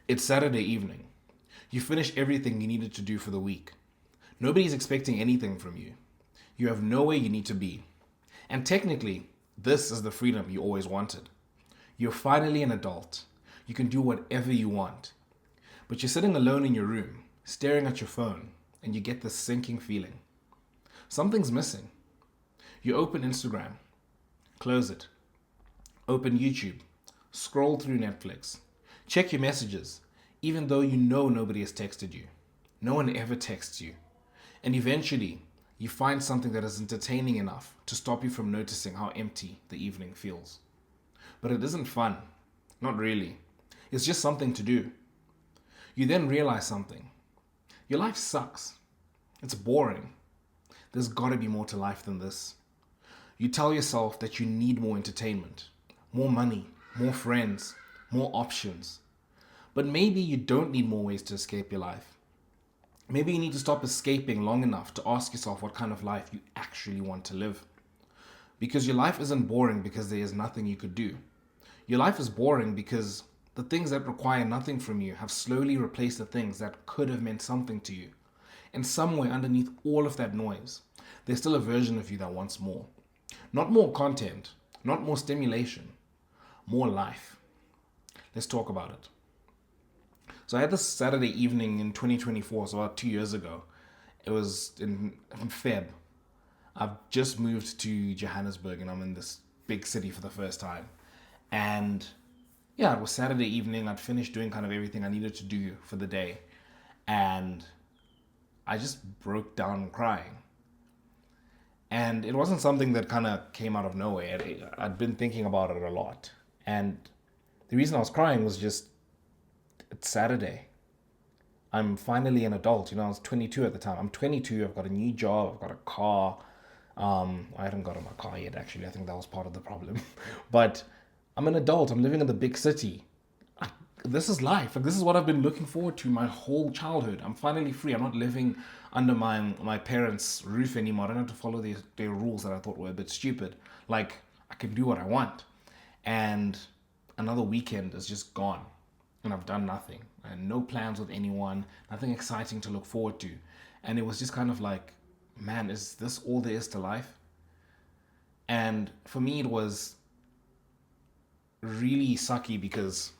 It's Saturday evening. You finish everything you needed to do for the week. Nobody's expecting anything from you. You have nowhere you need to be. And technically, this is the freedom you always wanted. You're finally an adult. You can do whatever you want. But you're sitting alone in your room, staring at your phone, and you get this sinking feeling. Something's missing. You open Instagram, close it. Open YouTube, scroll through Netflix, check your messages, even though you know nobody has texted you. No one ever texts you. And eventually, you find something that is entertaining enough to stop you from noticing how empty the evening feels. But it isn't fun. Not really. It's just something to do. You then realize something. Your life sucks. It's boring. There's gotta be more to life than this. You tell yourself that you need more entertainment, more money, more friends, more options. But maybe you don't need more ways to escape your life. Maybe you need to stop escaping long enough to ask yourself what kind of life you actually want to live. Because your life isn't boring because there is nothing you could do. Your life is boring because the things that require nothing from you have slowly replaced the things that could have meant something to you. And somewhere underneath all of that noise, there's still a version of you that wants more. Not more content, not more stimulation, more life. Let's talk about it. So I had this Saturday evening in 2024, so about 2 years ago. It was in Feb. I've just moved to Johannesburg and I'm in this big city for the first time. And yeah, it was Saturday evening. I'd finished doing kind of everything I needed to do for the day. And I just broke down crying. And it wasn't something that kind of came out of nowhere. I'd been thinking about it a lot. And the reason I was crying was just, it's Saturday. I'm finally an adult. I was 22 at the time. I'm 22. I've got a new job. I've got a car. I haven't gotten my car yet, actually. I think that was part of the problem. But I'm an adult. I'm living in the big city. This is life. This is what I've been looking forward to my whole childhood. I'm finally free. I'm not living under my parents' roof anymore. I don't have to follow their rules that I thought were a bit stupid. Like, I can do what I want. And another weekend is just gone. And I've done nothing. I had no plans with anyone. Nothing exciting to look forward to. And it was just kind of like, man, is this all there is to life? And for me, it was really sucky because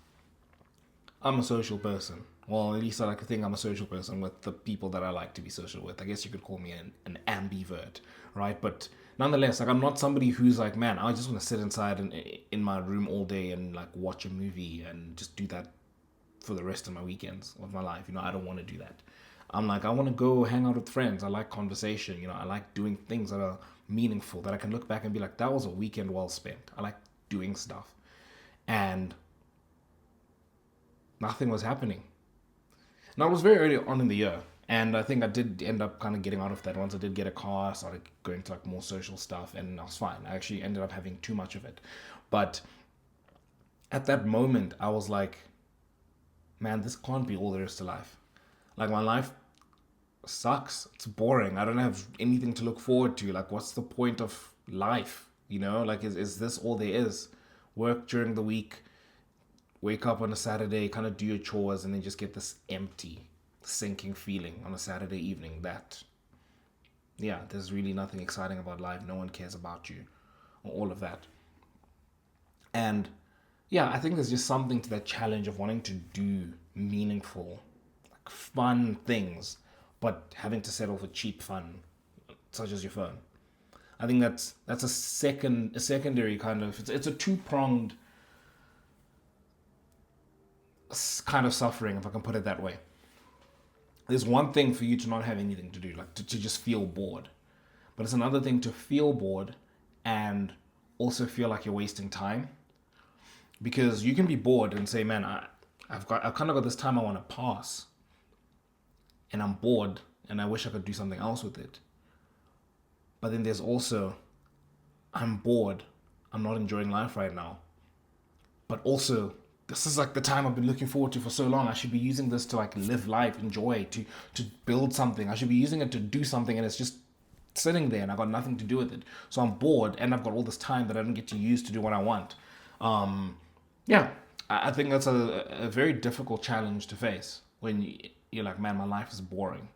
I'm a social person. Well, at least I like to think I'm a social person with the people that I like to be social with. I guess you could call me an ambivert, right? But nonetheless, like I'm not somebody who's like, man, I just want to sit inside in my room all day and like watch a movie and just do that for the rest of my weekends of my life. I don't want to do that. I'm like, I want to go hang out with friends. I like conversation. I like doing things that are meaningful, that I can look back and be like, that was a weekend well spent. I like doing stuff. And nothing was happening. Now, it was very early on in the year. And I think I did end up kind of getting out of that. Once I did get a car, I started going to like more social stuff and I was fine. I actually ended up having too much of it. But at that moment, I was like, man, this can't be all there is to life. Like, my life sucks. It's boring. I don't have anything to look forward to. Like, what's the point of life? Like, is this all there is? Work during the week, wake up on a Saturday, kind of do your chores, and then just get this empty, sinking feeling on a Saturday evening that, yeah, there's really nothing exciting about life. No one cares about you, or all of that. And yeah, I think there's just something to that challenge of wanting to do meaningful, like fun things, but having to settle for cheap fun, such as your phone. I think that's a secondary kind of, it's a two-pronged kind of suffering, if I can put it that way. There's one thing for you to not have anything to do, like to just feel bored. But it's another thing to feel bored and also feel like you're wasting time. Because you can be bored and say, man, I've kind of got this time I want to pass. And I'm bored and I wish I could do something else with it. But then there's also, I'm bored. I'm not enjoying life right now. But also, this is like the time I've been looking forward to for so long. I should be using this to like live life, enjoy, to build something. I should be using it to do something and it's just sitting there and I've got nothing to do with it. So I'm bored and I've got all this time that I don't get to use to do what I want. Yeah, I think that's a very difficult challenge to face when you're like, man, my life is boring.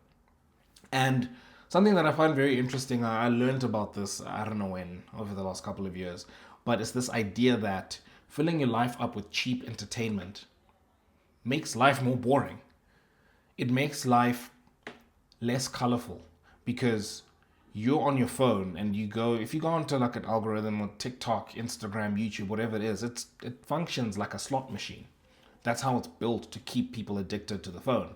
And something that I find very interesting, I learned about this, I don't know when, over the last couple of years, but it's this idea that filling your life up with cheap entertainment makes life more boring. It makes life less colorful because you're on your phone and if you go onto like an algorithm or TikTok, Instagram, YouTube, whatever it is, it functions like a slot machine. That's how it's built to keep people addicted to the phone.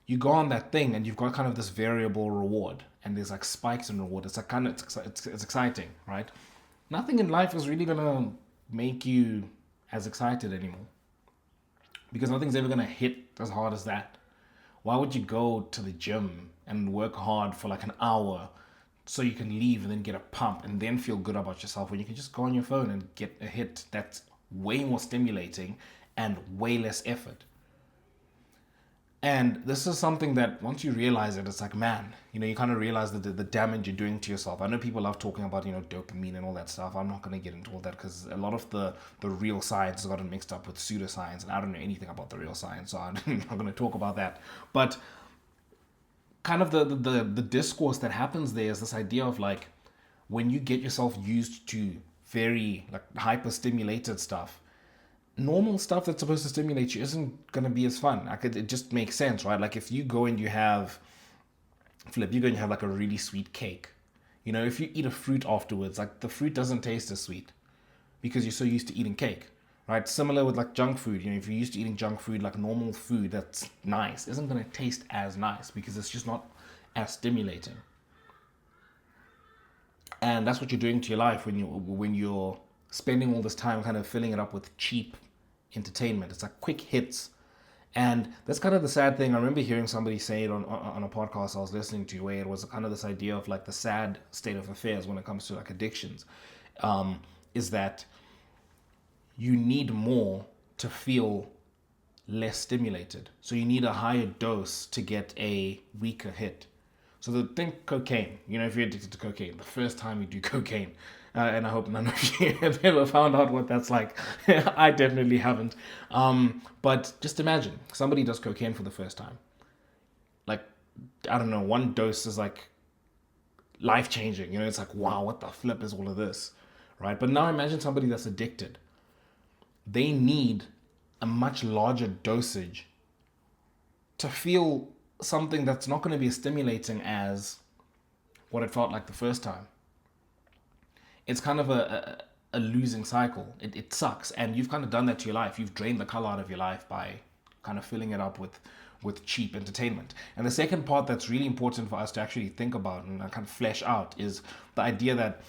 You go on that thing and you've got kind of this variable reward, and there's like spikes in reward. It's like kind of it's exciting, right? Nothing in life is really gonna make you as excited anymore because nothing's ever gonna hit as hard as that. Why would you go to the gym and work hard for like an hour so you can leave and then get a pump and then feel good about yourself when you can just go on your phone and get a hit that's way more stimulating and way less effort? And this is something that once you realize it, it's like, man, you kind of realize the damage you're doing to yourself. I know people love talking about, dopamine and all that stuff. I'm not going to get into all that because a lot of the real science has gotten mixed up with pseudoscience, and I don't know anything about the real science, so I'm not going to talk about that. But kind of the discourse that happens there is this idea of like, when you get yourself used to very like hyper stimulated stuff, normal stuff that's supposed to stimulate you isn't going to be as fun. It just makes sense, right? Like if you go and you have like a really sweet cake, if you eat a fruit afterwards, like the fruit doesn't taste as sweet because you're so used to eating cake, right? Similar with like junk food. If you're used to eating junk food, like normal food that's nice isn't going to taste as nice because it's just not as stimulating. And that's what you're doing to your life when you're spending all this time kind of filling it up with cheap entertainment. It's like quick hits. And that's kind of the sad thing. I remember hearing somebody say it on a podcast I was listening to, where it was kind of this idea of like the sad state of affairs when it comes to like addictions, is that you need more to feel less stimulated. So you need a higher dose to get a weaker hit. So think cocaine. If you're addicted to cocaine, the first time you do cocaine, and I hope none of you have ever found out what that's like. I definitely haven't. But just imagine somebody does cocaine for the first time. Like, I don't know, one dose is like life changing. It's like, wow, what the flip is all of this, right? But now imagine somebody that's addicted. They need a much larger dosage to feel something that's not going to be as stimulating as what it felt like the first time. It's kind of a losing cycle. It sucks. And you've kind of done that to your life. You've drained the color out of your life by kind of filling it up with cheap entertainment. And the second part that's really important for us to actually think about and kind of flesh out is the idea that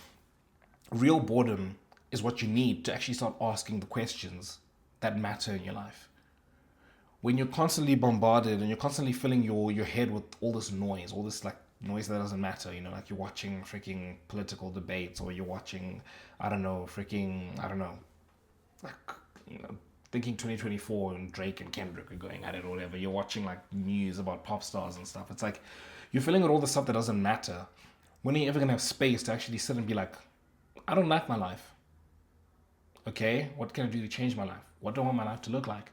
real boredom is what you need to actually start asking the questions that matter in your life. When you're constantly bombarded and you're constantly filling your head with all this noise, all this like noise that doesn't matter, like you're watching freaking political debates, or you're watching, like, thinking 2024 and Drake and Kendrick are going at it or whatever. You're watching like news about pop stars and stuff. It's like you're filling with all the stuff that doesn't matter. When are you ever going to have space to actually sit and be like, I don't like my life. Okay, what can I do to change my life? What do I want my life to look like?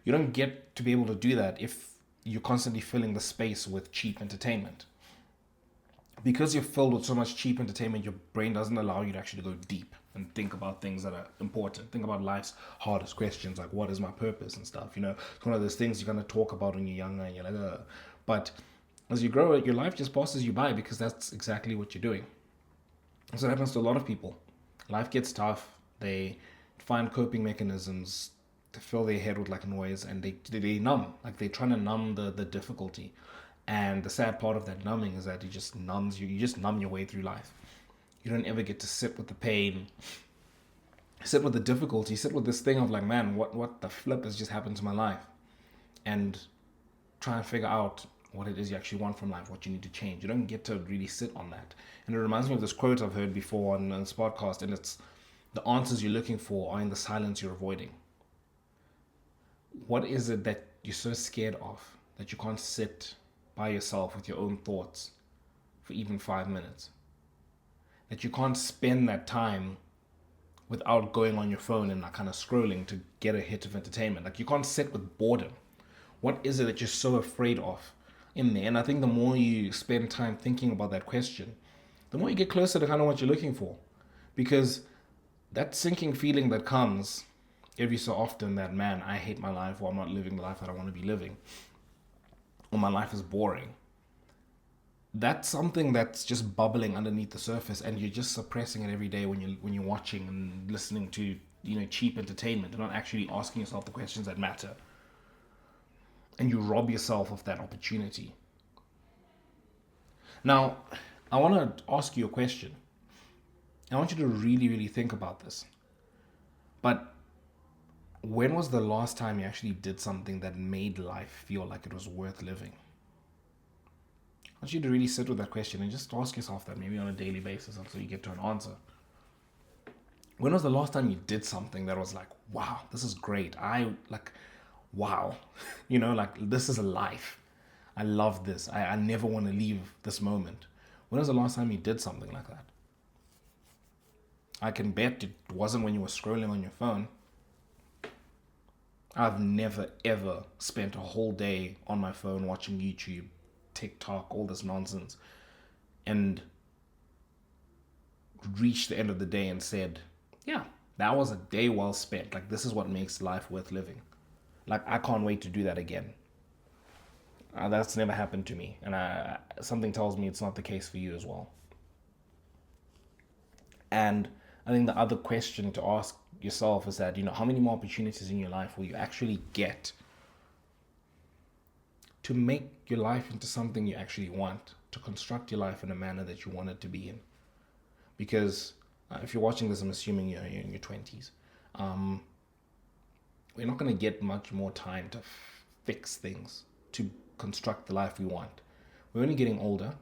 You don't get to be able to do that if you're constantly filling the space with cheap entertainment. Because you're filled with so much cheap entertainment, your brain doesn't allow you to actually go deep and think about things that are important. Think about life's hardest questions, like what is my purpose and stuff. It's one of those things you're going to talk about when you're younger and you're like, ugh. But as you grow, your life just passes you by because that's exactly what you're doing. So it happens to a lot of people. Life gets tough. They find coping mechanisms to fill their head with like noise, and they numb. Like they're trying to numb the difficulty. And the sad part of that numbing is that it just numbs you. You just numb your way through life. You don't ever get to sit with the pain, sit with the difficulty, sit with this thing of like, man, what the flip has just happened to my life? And try and figure out what it is you actually want from life, what you need to change. You don't get to really sit on that. And it reminds me of this quote I've heard before on this podcast, and it's, the answers you're looking for are in the silence you're avoiding. What is it that you're so scared of that you can't sit by yourself with your own thoughts for even 5 minutes? That you can't spend that time without going on your phone and like kind of scrolling to get a hit of entertainment. Like you can't sit with boredom. What is it that you're so afraid of in there? And I think the more you spend time thinking about that question, the more you get closer to kind of what you're looking for. Because that sinking feeling that comes every so often that, man, I hate my life, or I'm not living the life that I want to be living, or my life is boring. That's something that's just bubbling underneath the surface, and you're just suppressing it every day when you're watching and listening to cheap entertainment, and not actually asking yourself the questions that matter. And you rob yourself of that opportunity. Now, I want to ask you a question. I want you to really, really think about this. But when was the last time you actually did something that made life feel like it was worth living? I want you to really sit with that question and just ask yourself that maybe on a daily basis until you get to an answer. When was the last time you did something that was like, wow, this is great. Wow, like this is a life. I love this. I never want to leave this moment. When was the last time you did something like that? I can bet it wasn't when you were scrolling on your phone. I've never ever spent a whole day on my phone watching YouTube, TikTok, all this nonsense, and reached the end of the day and said, yeah, that was a day well spent. Like, this is what makes life worth living. Like, I can't wait to do that again. That's never happened to me. And something tells me it's not the case for you as well. And I think the other question to ask yourself is that, how many more opportunities in your life will you actually get to make your life into something you actually want, to construct your life in a manner that you want it to be in? Because if you're watching this, I'm assuming you're in your 20s. We're not going to get much more time to fix things, to construct the life we want. We're only getting older.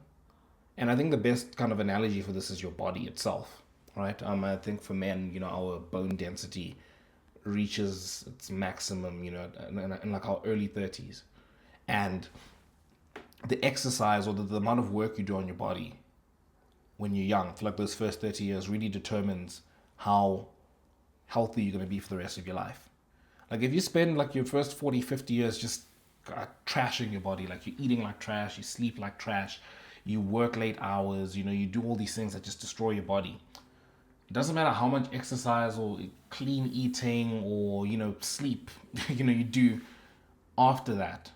And I think the best kind of analogy for this is your body itself, right? I think for men, our bone density reaches its maximum, in like our early 30s. And the exercise or the amount of work you do on your body when you're young, for like those first 30 years, really determines how healthy you're going to be for the rest of your life. Like if you spend like your first 40, 50 years just trashing your body, like you're eating like trash, you sleep like trash, you work late hours, you do all these things that just destroy your body. It doesn't matter how much exercise or clean eating or, sleep, you do after that.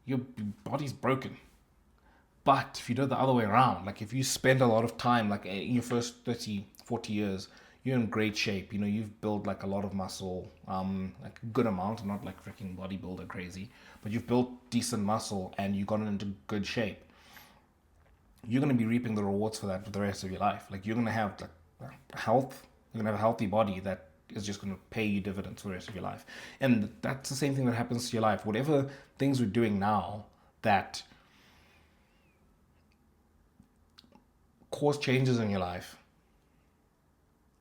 Your body's broken. But if you do it the other way around, like if you spend a lot of time, like in your first 30, 40 years, you're in great shape. You've built like a lot of muscle, like a good amount, not like freaking bodybuilder crazy, but you've built decent muscle and you've gotten into good shape. You're going to be reaping the rewards for that for the rest of your life. Like you're going to have like health, you're going to have a healthy body that is just going to pay you dividends for the rest of your life. And that's the same thing that happens to your life. Whatever things we're doing now that cause changes in your life,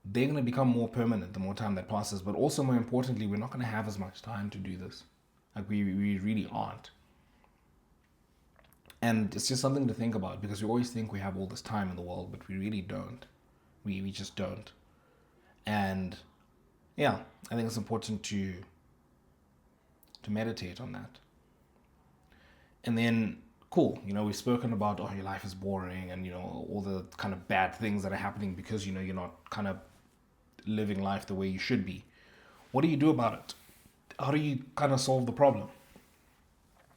they're going to become more permanent the more time that passes. But also, more importantly, we're not going to have as much time to do this. Like we really aren't. And it's just something to think about, because we always think we have all this time in the world, but we really don't. We just don't. And yeah, I think it's important to meditate on that. And then, cool, we've spoken about, your life is boring and, all the kind of bad things that are happening because, you're not kind of living life the way you should be. What do you do about it? How do you kind of solve the problem?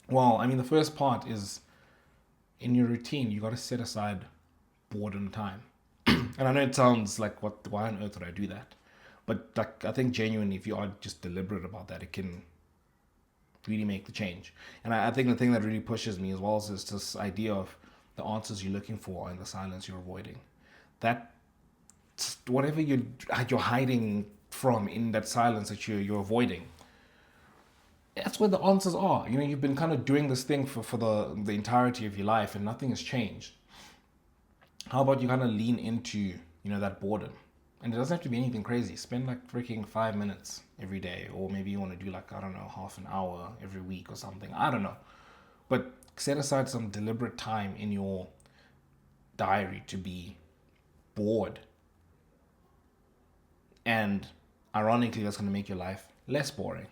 Well, the first part is in your routine, you got to set aside boredom time. And I know it sounds like, why on earth would I do that? But like, I think genuinely, if you are just deliberate about that, it can really make the change. And I think the thing that really pushes me as well is this idea of the answers you're looking for and the silence you're avoiding. That whatever you're hiding from in that silence that you're avoiding, that's where the answers are. You've been kind of doing this thing for the entirety of your life and nothing has changed. How about you kind of lean into, that boredom? And it doesn't have to be anything crazy. Spend like freaking 5 minutes every day. Or maybe you want to do like, I don't know, half an hour every week or something. I don't know. But set aside some deliberate time in your diary to be bored. And ironically, that's going to make your life less boring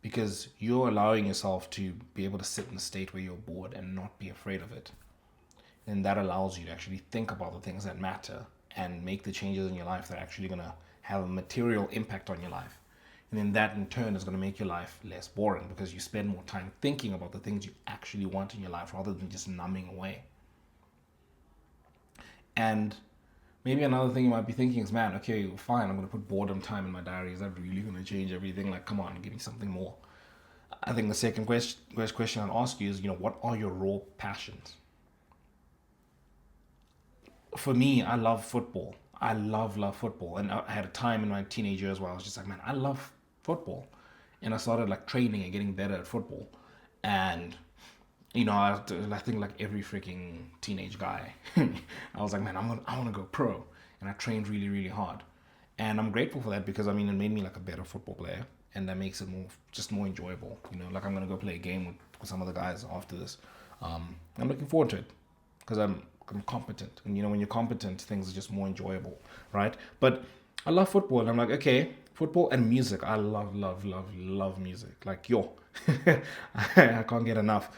because you're allowing yourself to be able to sit in a state where you're bored and not be afraid of it. And that allows you to actually think about the things that matter and make the changes in your life that are actually going to have a material impact on your life. And then that in turn is going to make your life less boring because you spend more time thinking about the things you actually want in your life rather than just numbing away. And maybe another thing you might be thinking is, man, okay, fine, I'm going to put boredom time in my diary. Is that really going to change everything? Like, come on, give me something more. I think the second question I'd ask you is, what are your raw passions? For me, I love football. I love football. And I had a time in my teenage years where I was just like, man, I love football. And I started like training and getting better at football. And I think like every freaking teenage guy, I was like, man, I want to go pro, and I trained really, really hard, and I'm grateful for that because it made me like a better football player, and that makes it more enjoyable. Like I'm gonna go play a game with some of the guys after this. I'm looking forward to it because I'm competent, and when you're competent, things are just more enjoyable, right? But I love football, and I'm like, okay, football and music. I love music. Like, I can't get enough.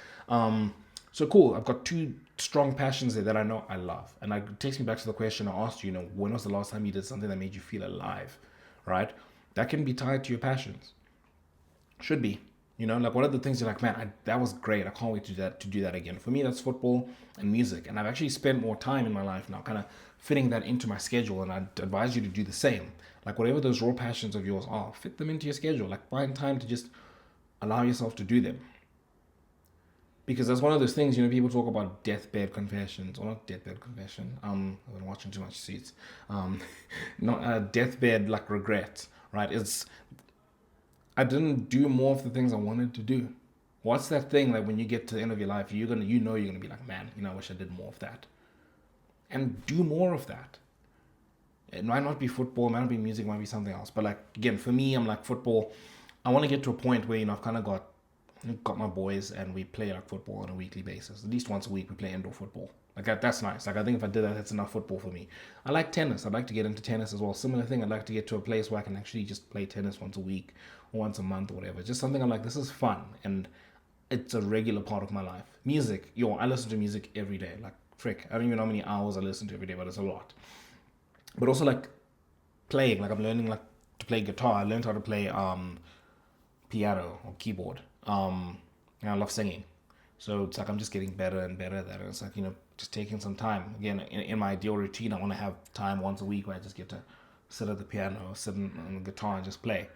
So cool. I've got two strong passions there that I know I love, and it takes me back to the question I asked you. When was the last time you did something that made you feel alive, right? That can be tied to your passions. Should be. Like one of the things you're like, man, that was great. I can't wait to do that again. For me, that's football and music, and I've actually spent more time in my life now, kind of fitting that into my schedule, and I'd advise you to do the same. Like whatever those raw passions of yours are, fit them into your schedule. Like find time to just allow yourself to do them. Because that's one of those things, people talk about deathbed confessions, or not deathbed confession. I've been watching too much Suits. Not deathbed like regrets, right? It's I didn't do more of the things I wanted to do. What's that thing that when you get to the end of your life, you're gonna be like, man, I wish I did more of that, and do more of that. It might not be football, it might not be music, it might be something else. But like again, for me, I'm like football. I want to get to a point where I've kind of got my boys and we play like football on a weekly basis. At least once a week we play indoor football. Like that's nice. Like I think if I did that, that's enough football for me. I like tennis. I'd like to get into tennis as well. Similar thing. I'd like to get to a place where I can actually just play tennis once a week or once a month or whatever. Just something I'm like, this is fun and it's a regular part of my life. Music. I listen to music every day. Like frick. I don't even know how many hours I listen to every day, but it's a lot. But also like playing. Like I'm learning like to play guitar. I learned how to play piano or keyboard. And I love singing. So it's like I'm just getting better and better at that. And it's like, just taking some time. Again, in my ideal routine, I want to have time once a week where I just get to sit at the piano or sit on the guitar and just play.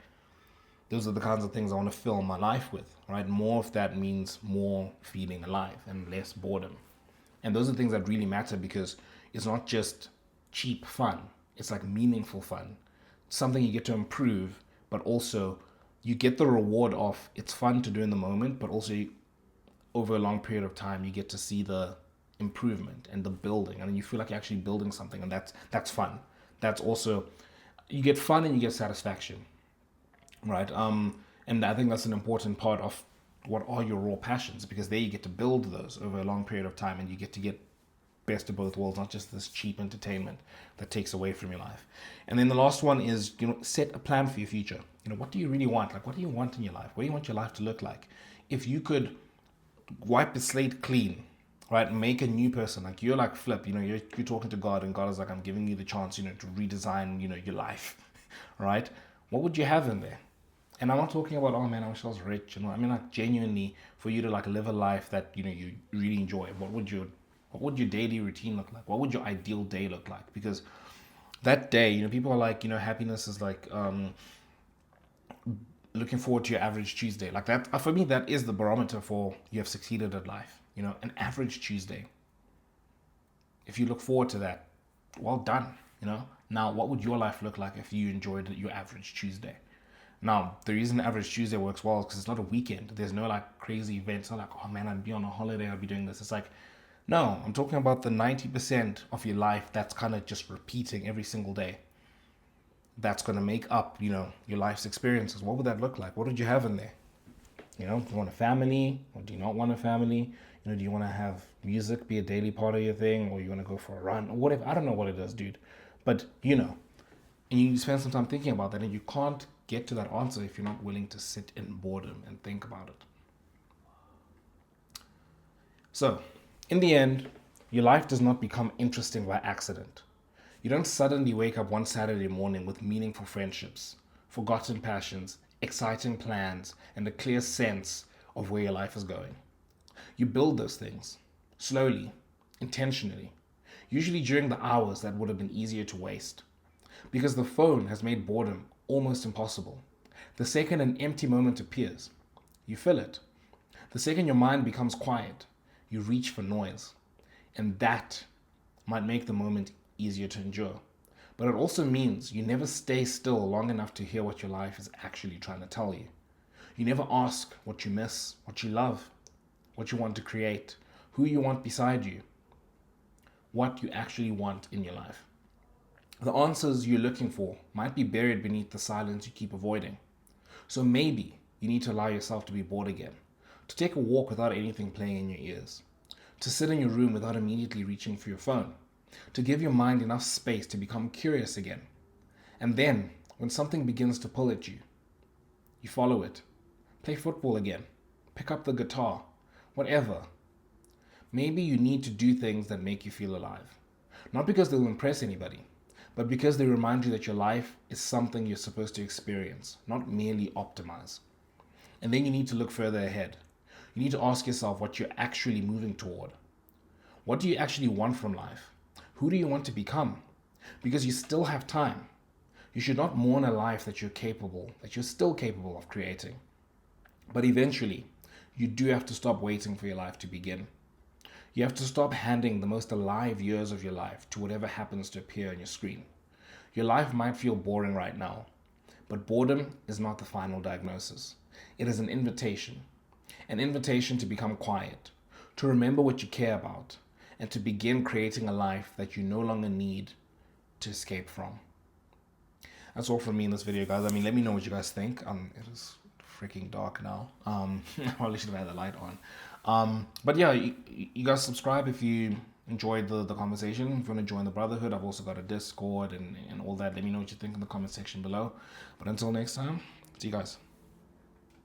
Those are the kinds of things I want to fill my life with, right? More of that means more feeling alive and less boredom. And those are things that really matter because it's not just cheap fun. It's like meaningful fun. It's something you get to improve, but also you get the reward of it's fun to do in the moment, but also over a long period of time, you get to see the improvement and the building, and then you feel like you're actually building something, and that's fun. That's also, you get fun and you get satisfaction, right? And I think that's an important part of what are your raw passions, because there you get to build those over a long period of time, and you get best of both worlds, not just this cheap entertainment that takes away from your life. And then the last one is, set a plan for your future. What do you really want? Like, what do you want in your life? What do you want your life to look like? If you could wipe the slate clean, right, make a new person, like you're like Flip, you're talking to God, and God is like, I'm giving you the chance, to redesign, your life, right? What would you have in there? And I'm not talking about, oh man, I wish I was rich. I mean, like, genuinely, for you to like live a life that you really enjoy. What would your daily routine look like? What would your ideal day look like? Because that day, people are like, happiness is like looking forward to your average Tuesday. Like that, for me, that is the barometer for you have succeeded at life. An average Tuesday. If you look forward to that, well done. Now, what would your life look like if you enjoyed your average Tuesday? Now, the reason average Tuesday works well is because it's not a weekend. There's no like crazy events. It's not like, oh man, I'd be on a holiday, I'd be doing this. It's like, no, I'm talking about the 90% of your life that's kind of just repeating every single day. That's going to make up, your life's experiences. What would that look like? What would you have in there? Do you want a family, or do you not want a family? Do you want to have music be a daily part of your thing, or you want to go for a run or whatever? I don't know what it is, dude. But, And you spend some time thinking about that, and you can't get to that answer if you're not willing to sit in boredom and think about it. So, in the end, your life does not become interesting by accident. You don't suddenly wake up one Saturday morning with meaningful friendships, forgotten passions, exciting plans, and a clear sense of where your life is going. You build those things slowly, intentionally, usually during the hours that would have been easier to waste. Because the phone has made boredom almost impossible. The second an empty moment appears, you fill it. The second your mind becomes quiet, you reach for noise. And that might make the moment easier to endure. But it also means you never stay still long enough to hear what your life is actually trying to tell you. You never ask what you miss, what you love, what you want to create, who you want beside you, what you actually want in your life. The answers you're looking for might be buried beneath the silence you keep avoiding. So maybe you need to allow yourself to be bored again, to take a walk without anything playing in your ears, to sit in your room without immediately reaching for your phone, to give your mind enough space to become curious again. And then, when something begins to pull at you, you follow it. Play football again, pick up the guitar, whatever. Maybe you need to do things that make you feel alive. Not because they'll impress anybody, but because they remind you that your life is something you're supposed to experience, not merely optimize. And then you need to look further ahead. You need to ask yourself what you're actually moving toward. What do you actually want from life? Who do you want to become? Because you still have time. You should not mourn a life that you're still capable of creating. But eventually, you do have to stop waiting for your life to begin. You have to stop handing the most alive years of your life to whatever happens to appear on your screen. Your life might feel boring right now, but boredom is not the final diagnosis. It is an invitation to become quiet, to remember what you care about, and to begin creating a life that you no longer need to escape from. That's all from me in this video, guys. I mean, let me know what you guys think. It is freaking dark now. I probably should have had the light on. But yeah, you guys subscribe if you enjoyed the conversation. If you want to join the Brotherhood, I've also got a Discord and all that. Let me know what you think in the comment section below. But until next time, see you guys.